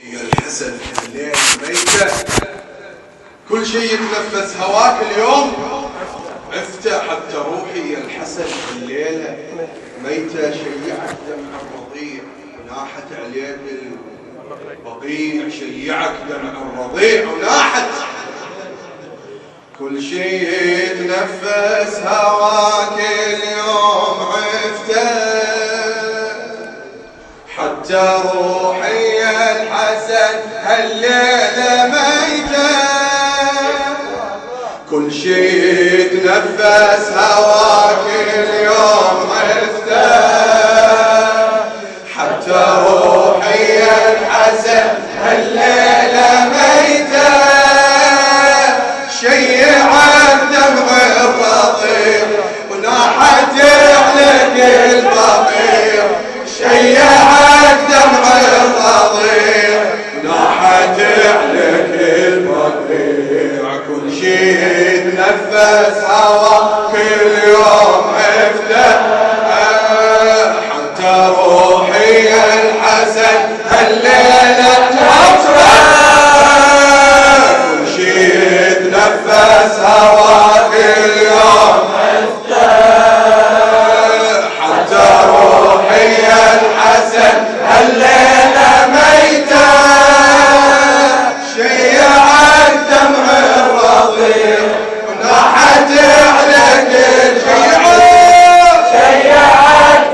يا الحسن الليل ميتة، كل شيء يتنفس هواك اليوم عفته، حتى روحي يا الحسن الليلة ميتة، شيعك دمع الرضيع وناحت عليك البقيع، شيعك دمع الرضيع وناحت، كل شيء يتنفس هواك اليوم عفته، حتى روحي يا الحسن هالليلة ميتة، كل شي يتنفس هواك اليوم عفته، حتى روحي يا الحسن هالليلة ميتة، شيعك دمع الرضيع وناحت عليك البقيع، شيعك دمع الرضيع وناحت عليك البقيع، كل شي يتنفس هواك اليوم عفته، حتى روحي يا الحسن هالليلة عفته، كل شي يتنفس هواك اليوم عفته، حتى روحي يا الحسن هالليلة ميتة، شيعك دمع الرضيع وناحت عليك شيعك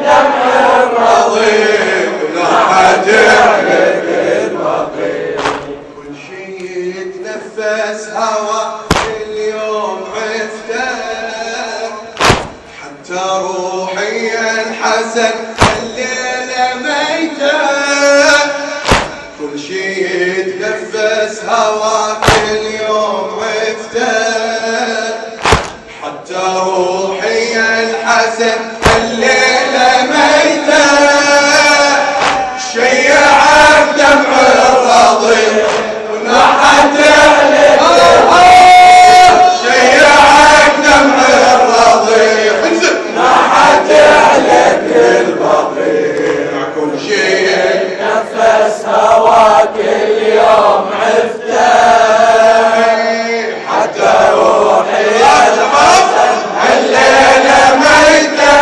دمع الرضيع وناحت عليك البقيع، كل شي يتنفس هواك اليوم عفته، حتى روحي يا الحسن الليلة ميتة، كل شي يتنفس هواك اليوم عفته، حتى روحي يا الحسن الليلة ميتة، شيعك دمع الرضيع وناحت عليك شيعك دمع الرضيع وناحت عليك البقيع، كل شي يتنفس هواك اليوم عفته، حتى روحي يا الحسن هالليلة ميتة،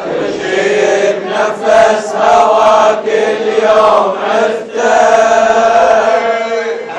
كل شي يتنفس هواك اليوم عفته،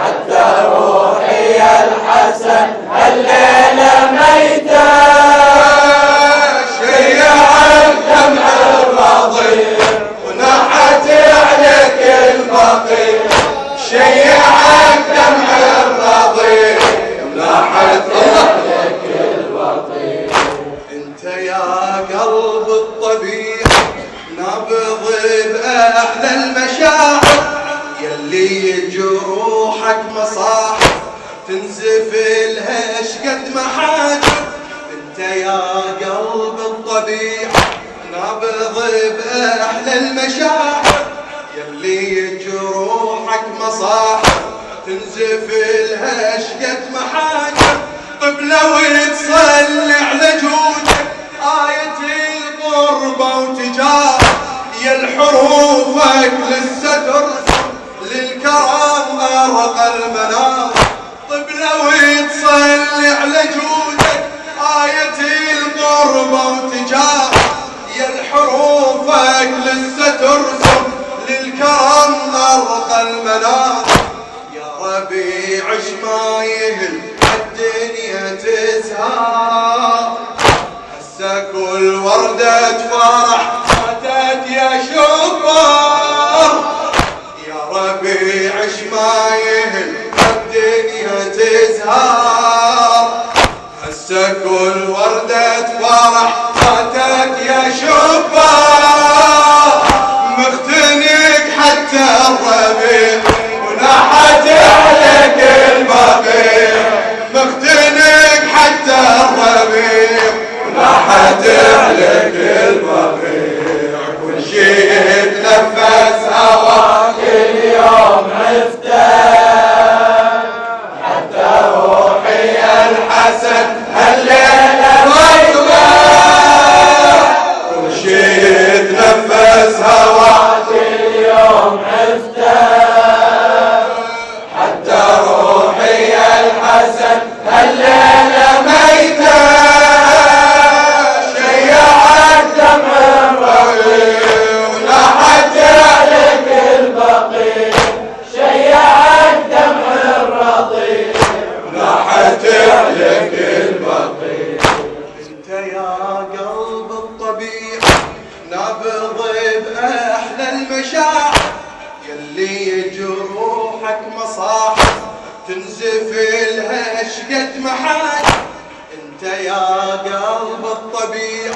حتى روحي يا الحسن هالليلة ميتة، شيعك دمع الرضيع وناحت عليك البقيع، شيعك دمع الرضيع وناحت عليك البقيع، انت يا قلب الطبيعي نابض بأحلى المشاعر، يلي جروحك مصاحب تنزف لها شقد محاجر، انت يا قلب الطبيعي نابض بأحلى المشاعر، يلي جروحك مصاحب تنزف لها شقد محاجر، طب لو تصلي على جودك آية القربة وتجاه، يا الحروفك لسه ترسم للكرم أرقى المنار، طب لو تصلي على جودك آية القربة وتجاه، يا الحروفك لسه ترسم للكرم أرقى المنار، يا ربيع ما يهل الدنيا تزهر، هسه كل وردة فرح ماتت يا شبار، يا ربيع ما يهل الدنيا تزهر، هسه كل وردة فرح ماتت يا شبار، مختنق حتى الربيع وناحت عليك البقيع، مختنق حتى الربيع وناحت عليك البقيع، كل شي يتنفس هواك اليوم عفته، حتى روحي يا الحسن هالليلة ميتة، كل شي يتنفس هواك اليوم عفته. يلي جروحك مصاحب تنزف لها شقد محال. انت يا قلب الطبيعة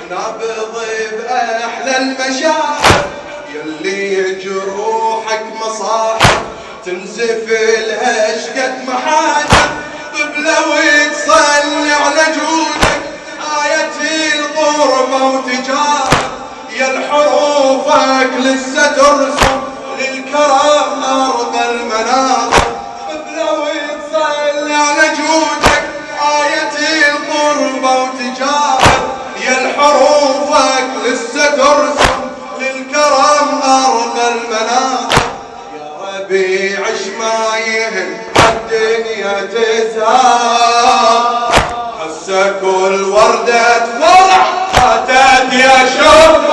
نابض بأحلى المشاعر، يلي جروحك مصاحب تنزف لها شقد محال. قبلة وتصلي على جودك آية الغربة وتجارة، يا الحروفك لسه ترسم للكرم أرض المناظر. قبلة وتصلي على جودك آية الغربة وتجارة، يا الحروفك لسه ترسم للكرم أرض المناظر. يا ربيع عش ما يهم الدنيا تزهر، هسه كل وردة فرح فاتت يا شباب.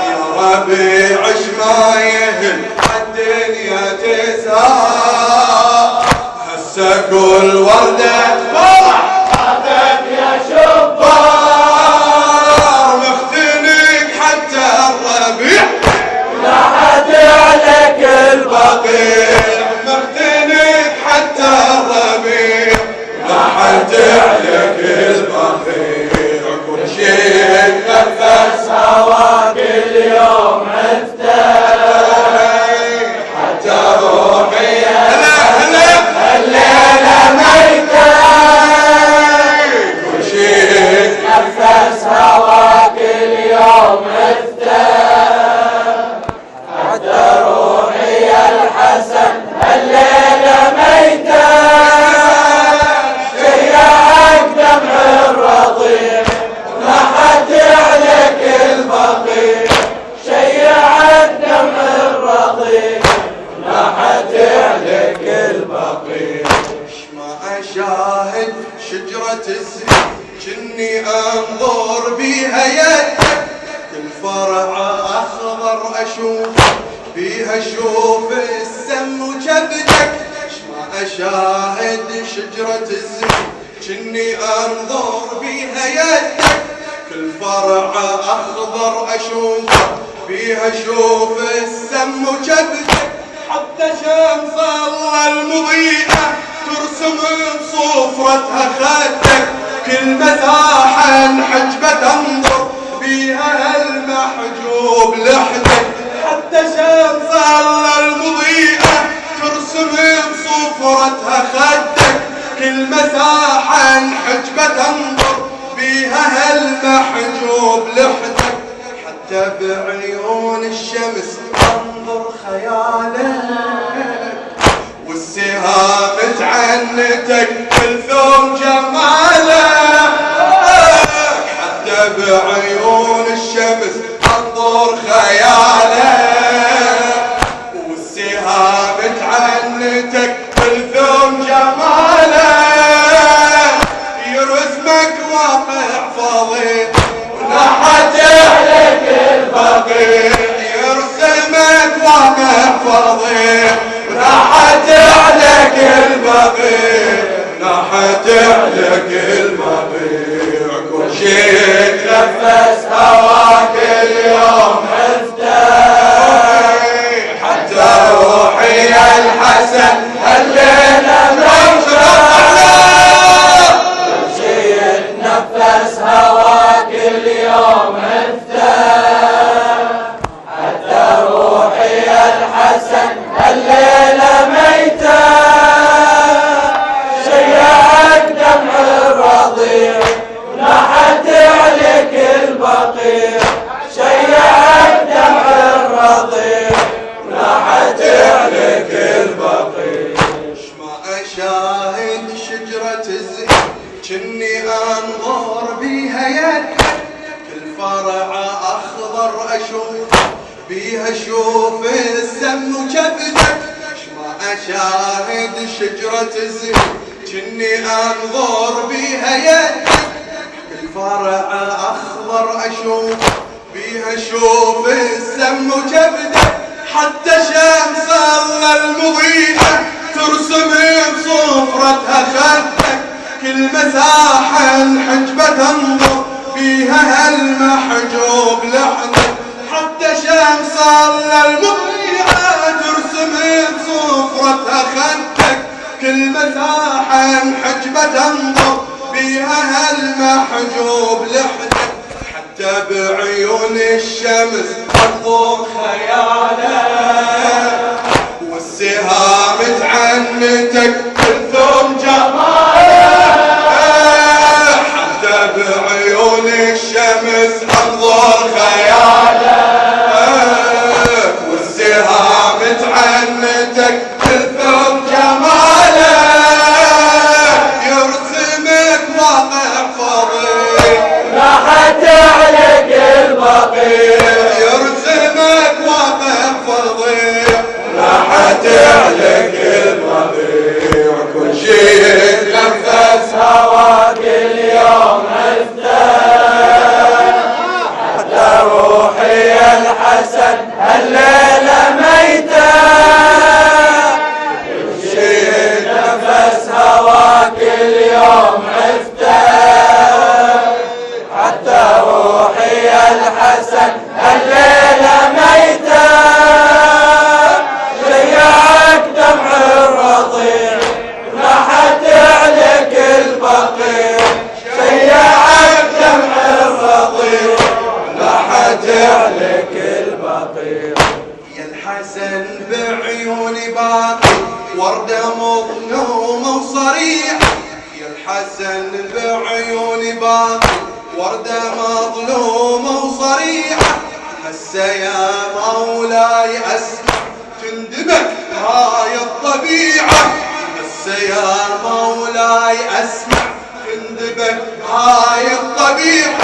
يا ربيع عش ما يهم الدنيا تزهر، هسه كل وردة فرح فاتت يا شباب. مختنق حتى الربيع لاحت عليك البقيع، مختنق حتى الربيع لاحت عليك البقيع. كل شيء نفس هواك اليوم افتح، حتى روحي الليلة ميتة. كل شيء نفس هواك اليوم افتح، حتى روحي الحسن الليلة ميتة. شيعك دمع الرضيع لاحت عليك البقيع، شيعك دمع الرضيع لاحت عليك البقيع. ما أشاهد شجرة الزين جني أنظر بيها يدك، كل فرع أخضر أشوف بيها شوف السم وجبدك. ما أشاهد شجرة الزين جني أنظر بيها يدك، كل فرع أخضر أشوف بيها شوف السم وجبدك. حتى شمس الله المضيئة ترسم بصفرتها خدك، كل مساحة حجبة تنظر بيها المحجوب لحدك. حتى شمس الله المضيئة ترسم بصفرتها خدك، كل مساحة حجبة تنظر بيها المحجوب لحدك. حتى بعيون الشمس انظر خيالك، والسهام تعنتك بالثوم جمالك. حتى بعيون الشمس انظر خيالك، والسهام تعنتك بالثوم جمالك. يرسمك واقع فظيع ونحت عليك البقيع، يرسمك واقع فظيع ونحت عليك البقيع، نحت عليك البقيع. كل شيء تنفس هواك اليوم افتح، حتى روحي الحسن الليلة ميتة. كل شيء تنفس هواك اليوم افتح، حتى روحي الحسن الليلة ميتة. شيعك دمع الرضيع لاحت عليك البقيع، شيعك دمع الرضيع لاحت عليك البقيع. ما أشاهد شجرة الزين جني أنظر بيها يدك، كل فرع أخضر أشوف بيها شوف السم وجبدك. ما أشاهد شجرة الزين جني أنظر بيها يدك، كل فرع أخضر أشوف بيها شوف السم وجبدك. حتى شمس الله المضيئة ترسم بصفرتها خدك، كل مساحة حجبة تنظر بيها المحجوب لحدك. حتى شمس الله المضيئة أخذتك كل مساحة حجبة تنظر بيها هالمحجوب لحدك، حتى بعيون الشمس تنظر خيالك، والسهام تعنتك تلثم جمالك، حتى بعيون الشمس انظر خيالك، والسهام تعنتك تلثم جمالك، يرسمك واقع فضيل راحت عليك البقيع، يرسمك واقع فضيل راحت عليك البقيع، كل شيء يتنفس هواك اليوم افتح، حتى روحي الحسن هالليلة ميتة، كل شيء يتنفس هواك اليوم افتح، حتى روحي الحسن هالليلة ميتة، شيعك دمع الرضيع راحت عليك البقيع، شيعك دمع الرضيع راحت عليك البقيع، يا الحسن بعيوني باقي وردة مظلومة وصريحة، يا الحسن بعيوني باقي وردة مظلومة وصريحة، هسه يا مولاي أسمع تندبك هاي الطبيعة، هسه يا مولاي أسمع تندبك هاي الطبيعة،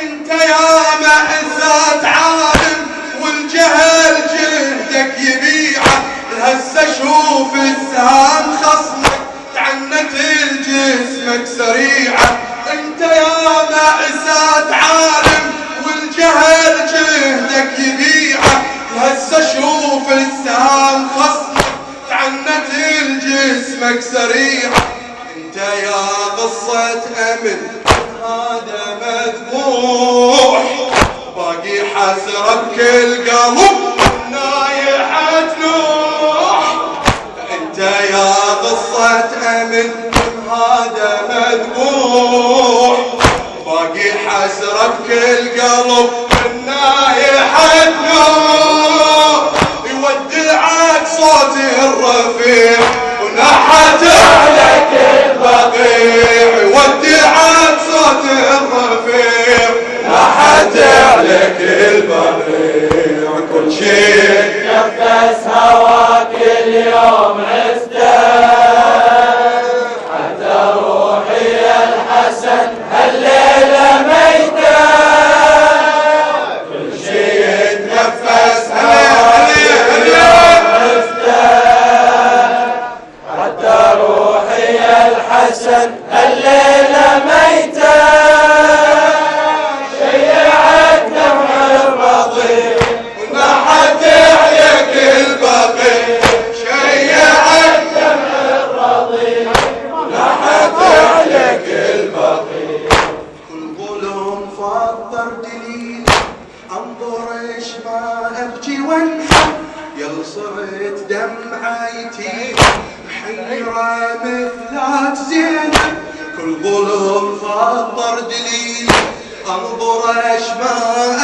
انت يا مأساة عالم والجهل جهدك يبيعه، هسه شوف السهام خصمك تعنت الجسمك سريعة، انت يا مأساة عالم والجهل جهدك يبيعه، هسه شوف السهام خصمك تعنت الجسمك سريعة، انت يا قصة امن هذا مذبوح، باقي حسرة بكل قلب نايحة نوح، انت يا قصة امن هذا مذبوح، باقي حسرة بكل قلب نايحة نوح، يودعك صوت الرفيع ونحت عليك البقيع، يودعك صوت الرفيع راحت عليك البقيع، كل شيء نفس هواك اليوم افتح، حتى روحي الحسن هالليلة ميتة، كل شيء يتنفس هواك اليوم افتح، حتى روحي الحسن هالليلة ميتة، شيعك دمع الرضيع ونحت عليك البقيع، شيعك دمع الرضيع ونحت عليك البقيع، كل ظلم فاضطر دليل انظر ايش ما ابكي وانحى، يل صرت دمعتي محيرة مثلات زينب، كل ظلم فاضطر دليل انظر ايش ما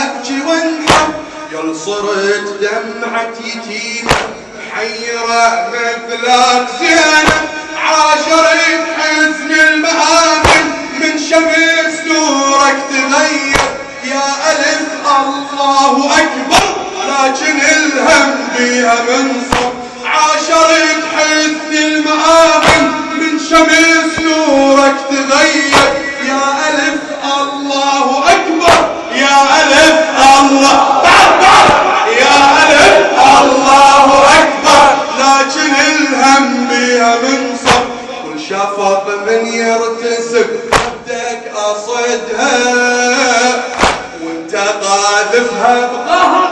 ابكي وانحى، يل صرت دمعتي يتيمة محيرة مثلات زينب، عاشرت حزن المآمن من شمس نورك تغير، يا ألف الله أكبر لكن الهم بيها منصب، عاشرت حزن المآمن من شمس نورك تغير، يا ألف الله أكبر، يا ألف الله أكبر، يا ألف الله أكبر لكن الهم بيها منصب، كل شفق من يرتسب بدك أصدها، وانت قاذفها بقهر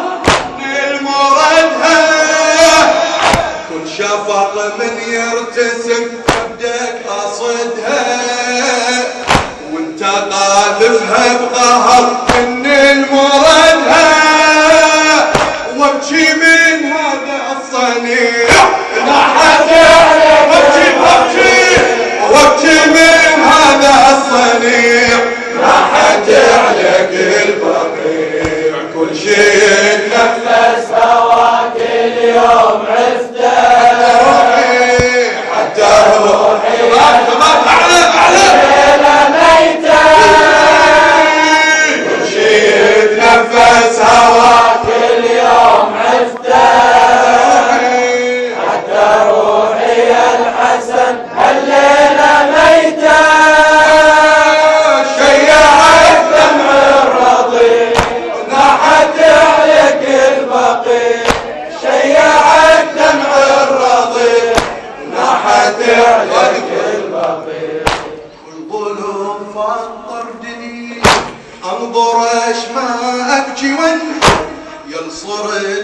للمردها، كل شفق من يرتسم بدك أصدها، وانت قاذفها بقهر من المردها، وابكي من هذا الصنيع راحت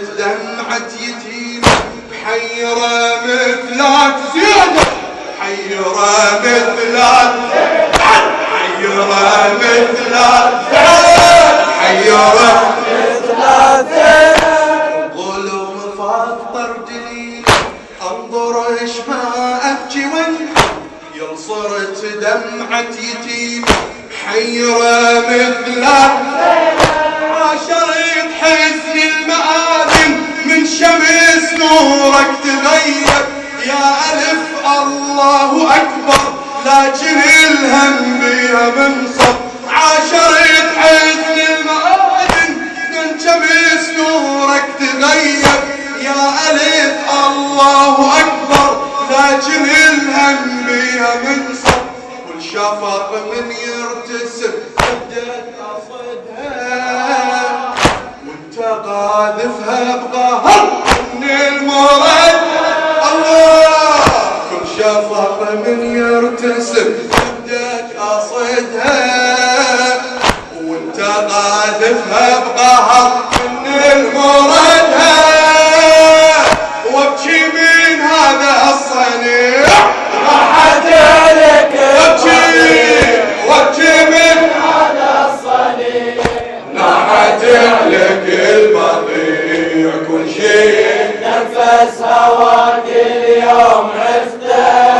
صرت دمعة يتيم حيرة مثلك زيادة حيرة مثلك حيرة مثلك حيرة مثلك ظلم فطر دليل انظر ايش ما ابكي يل صرت دمعة يتيم حيرة مثلك عاشرت حزن المآذن من شمس نورك تغيب يا ألف الله أكبر لكن الهم بيها منصب عاشرت حزن المآذن من شمس نورك تغيب يا ألف الله أكبر لكن الهم بيها منصب والشفق من يرتسم بدأت أصدها وانت قاذفها بقهر من المرد الله كل شفق من يرتسم بدأت أصدها وانت قاذفها بقهر من المرد وابكي من هذا الصنيع راحت عليك وابكي من هذا الصنيع راحت عليك البضيع كل شيء نفس هواك اليوم عفته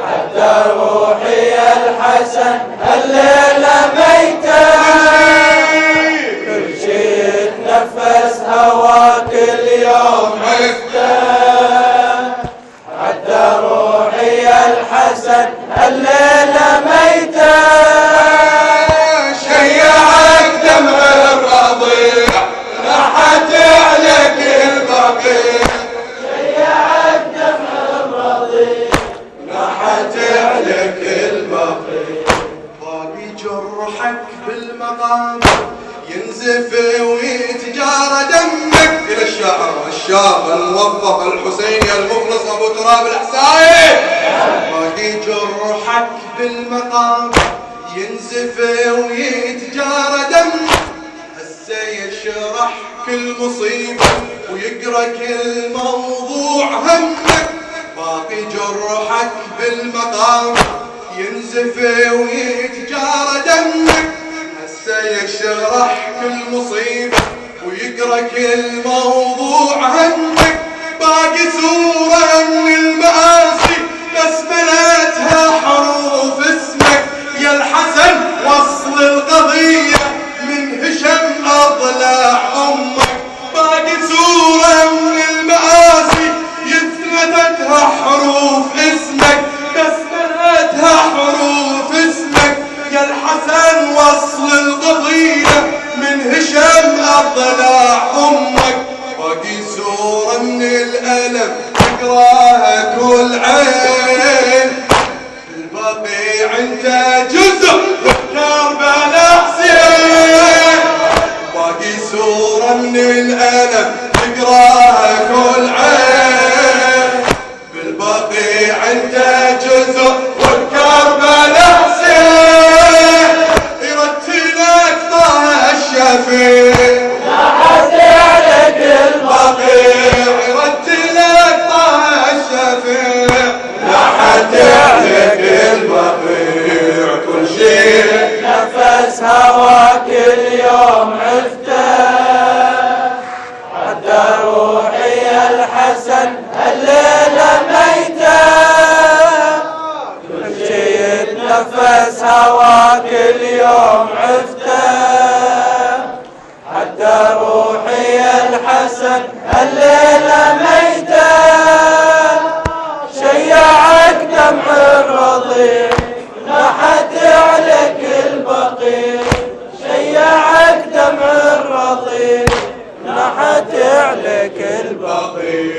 حتى روحي الحسن الليلة ميتة كل شيء نفس هواك اليوم عفته حتى روحي الحسن الليلة ميتة شيعك دمع الرضيع راحت عليك البقيع شيعك دمع الرضيع راحت عليك البقيع باقي جرحك بالمقام ينزف ويتجارى دمك إلى الشاعر الشاب الموظف الحسيني المخلص أبو تراب الحسايي باقي جرحك بالمقام ينزف ويتجارى دمك هسه يشرح كل مصيبة ويقرا كل موضوع همك باقي جرحك بالمقام ينزف ويتجارى دمك يشرح كل مصيبة ويقرا كل موضوع همك باقي سورة من المآسي بسملتها حروف اسمك يا الحسن وصل القضية من هشم أضلع أمك باقي سورة من المآسي يثبتتها حروف اسمك بسملتها حروف اسمك يا الحسن وصل القضية من هشام أضلع أمك باقي سورة من الألم تقراها كل عين البقيع انت جزء كربلاء حسين باقي سورة من الألم تقراها كل عين بالبقيع انت جزء والكربلاء حسين يرتلك طه الشفيع راحت عليك البقيع يرتلك طه الشفيع راحت عليك البقيع كل شيء نفس هواك اليوم عفته حتى روحي الحسن الليلة ميتة كل شيء نفس هواك اليوم عفته حتى روحي الحسن الليلة ميتة شيعك دمع الرضيع نحت عليك البقيع شيعك دمع الرضيع نحت عليك البقيع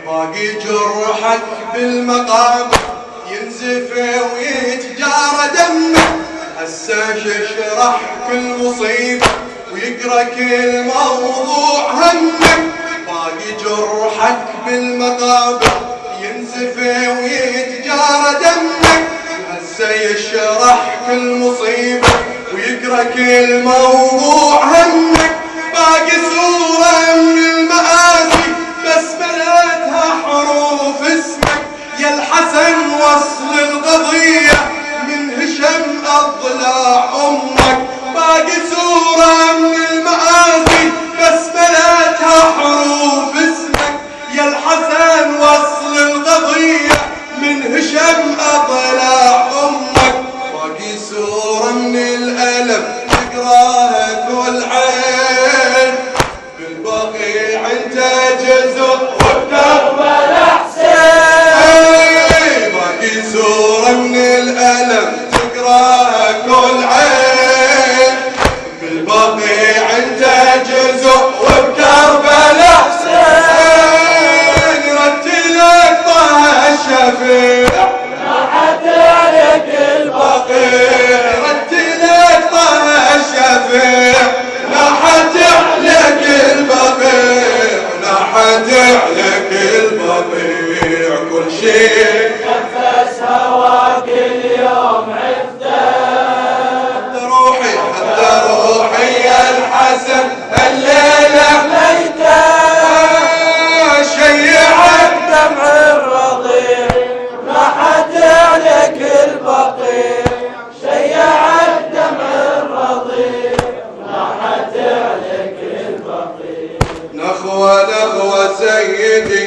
باقي جرحك بالمقام ينزف ويتجارى دمك هسه يشرح كل مصيبة ويقرا كل موضوع همك باقي جرحك بالمقابر ينزف ويتجارى دمك هسه يشرح كل مصيبة ويقرا كل موضوع همك باقي صورة من المآسي بسملتها حروف اسمك يا الحسن وصل القضية من هشام أضلاع أمك. باقي صورة من المآسي بسملتها حروف اسمك يا الحسن وصل القضية من هشام أضلاع أمك. باقي صورة من الألم تقراها كل عين بالبقيع انت جزء وبكربلاء حسين. باقي صورة من الألم تقراها كل عين بالبقيع انت جزء وبكربلاء حسين. رتلك طه الشفيع نحت عليك البقيع. رتلك طه الشفيع نحت عليك البقيع نحت عليك البقيع. كل شيء نفس هواك اليوم عفته روحي حتى روحي يا الحسن الليلة ميته شيعت دمع الرضيع نحت عليك البقيع. شيعت دمع الرضيع نحت عليك البقيع. نخوة نخوة سيدي